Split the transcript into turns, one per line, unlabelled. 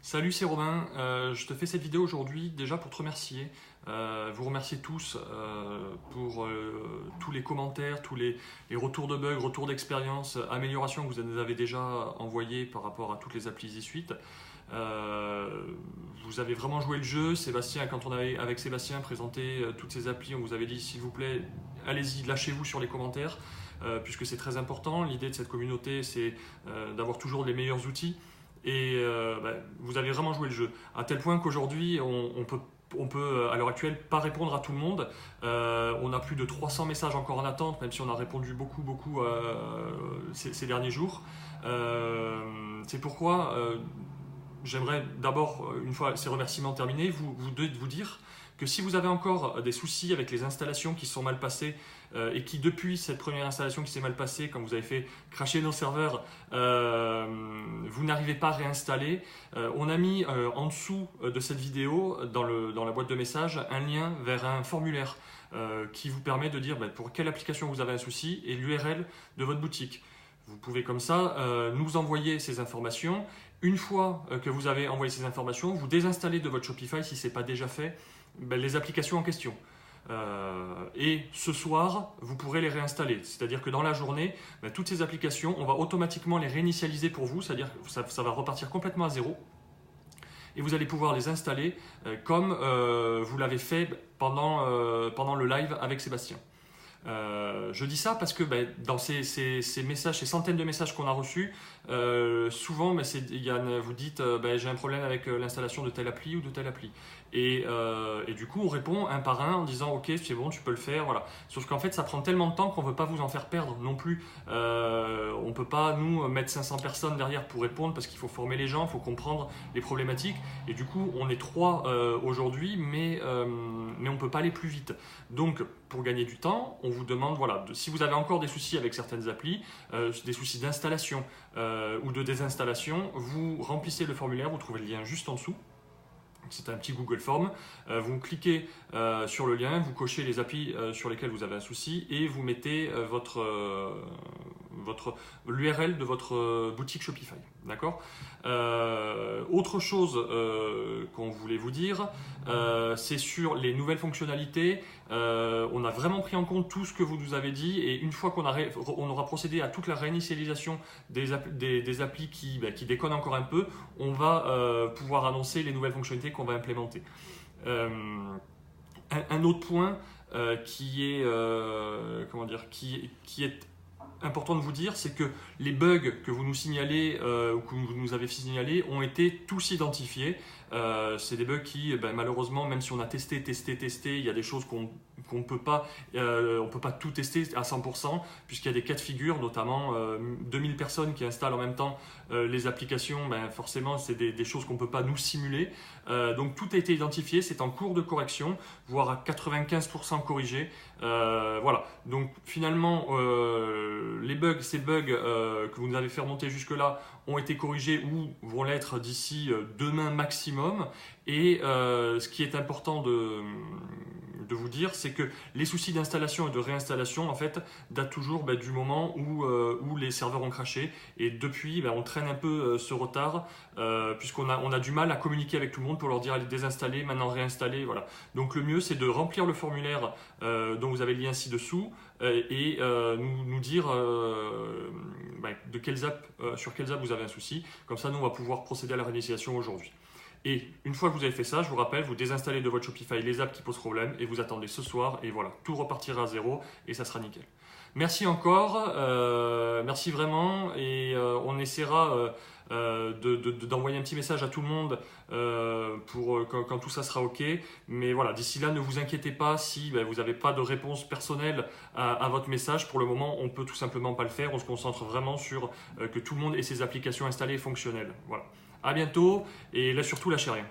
Salut, c'est Romain. Je te fais cette vidéo aujourd'hui déjà pour te remercier. Vous remercier tous pour tous les commentaires, tous les retours de bugs, retours d'expérience, améliorations que vous nous avez déjà envoyés par rapport à toutes les applis Z-Suite. Vous avez vraiment joué le jeu. Sébastien, quand on avait avec Sébastien présenté toutes ces applis, on vous avait dit s'il vous plaît, allez-y, lâchez-vous sur les commentaires, puisque c'est très important. L'idée de cette communauté, c'est d'avoir toujours les meilleurs outils. Et vous avez vraiment joué le jeu, à tel point qu'aujourd'hui, on peut à l'heure actuelle pas répondre à tout le monde. On a plus de 300 messages encore en attente, même si on a répondu beaucoup ces derniers jours. C'est pourquoi j'aimerais d'abord, une fois ces remerciements terminés, vous dire que si vous avez encore des soucis avec les installations qui sont mal passées et qui depuis cette première installation qui s'est mal passée, quand vous avez fait crasher nos serveurs, vous n'arrivez pas à réinstaller, on a mis en dessous de cette vidéo, dans la boîte de messages, un lien vers un formulaire qui vous permet de dire pour quelle application vous avez un souci et l'URL de votre boutique. Vous pouvez comme ça nous envoyer ces informations. Une fois que vous avez envoyé ces informations, vous désinstallez de votre Shopify, si ce n'est pas déjà fait, les applications en question. Et ce soir, vous pourrez les réinstaller. C'est-à-dire que dans la journée, toutes ces applications, on va automatiquement les réinitialiser pour vous, c'est-à-dire que ça va repartir complètement à zéro. Et vous allez pouvoir les installer comme vous l'avez fait pendant le live avec Sébastien. Je dis ça parce que dans ces messages, ces centaines de messages qu'on a reçus, souvent vous dites j'ai un problème avec l'installation de telle appli ou de telle appli. Et du coup on répond un par un en disant ok c'est bon tu peux le faire, voilà. Sauf qu'en fait ça prend tellement de temps qu'on ne veut pas vous en faire perdre non plus. On ne peut pas nous mettre 500 personnes derrière pour répondre parce qu'il faut former les gens, il faut comprendre les problématiques. Et du coup on est 3 aujourd'hui mais on ne peut pas aller plus vite. Donc pour gagner du temps, on vous demande, si vous avez encore des soucis avec certaines applis, des soucis d'installation ou de désinstallation, vous remplissez le formulaire, vous trouvez le lien juste en dessous. C'est un petit Google Form. Vous cliquez sur le lien, vous cochez les applis sur lesquelles vous avez un souci et vous mettez l'URL de votre boutique Shopify. D'accord ? Autre chose qu'on voulait vous dire, c'est sur les nouvelles fonctionnalités. On a vraiment pris en compte tout ce que vous nous avez dit et une fois qu'on aura procédé à toute la réinitialisation des applis qui déconnent encore un peu, on va pouvoir annoncer les nouvelles fonctionnalités qu'on va implémenter. Un autre point qui est important de vous dire, c'est que les bugs que vous nous signalez ou que vous nous avez signalés ont été tous identifiés. C'est des bugs qui, malheureusement, même si on a testé, il y a des choses qu'on ne peut pas, on peut pas tout tester à 100%, puisqu'il y a des cas de figure, notamment 2000 personnes qui installent en même temps les applications, forcément c'est des choses qu'on ne peut pas nous simuler. Donc tout a été identifié, c'est en cours de correction, voire à 95% corrigé. Voilà, donc finalement ces bugs que vous nous avez fait remonter jusque-là ont été corrigés ou vont l'être d'ici demain maximum. Et ce qui est important de vous dire, c'est que les soucis d'installation et de réinstallation en fait datent toujours du moment où les serveurs ont crashé. Et depuis, on traîne un peu ce retard puisqu'on a du mal à communiquer avec tout le monde pour leur dire allez désinstaller, maintenant réinstaller. Voilà. Donc le mieux, c'est de remplir le formulaire dont vous avez le lien ci-dessous et nous dire sur quelles apps vous avez un souci. Comme ça, nous, on va pouvoir procéder à la réinitialisation aujourd'hui. Et une fois que vous avez fait ça, je vous rappelle, vous désinstallez de votre Shopify les apps qui posent problème et vous attendez ce soir et voilà, tout repartira à zéro et ça sera nickel. Merci encore, merci vraiment et on essaiera d'envoyer un petit message à tout le monde quand tout ça sera ok. Mais voilà, d'ici là, ne vous inquiétez pas si vous n'avez pas de réponse personnelle à votre message. Pour le moment, on peut tout simplement pas le faire. On se concentre vraiment sur que tout le monde ait ses applications installées et fonctionnelles. Voilà. À bientôt et là surtout lâchez rien.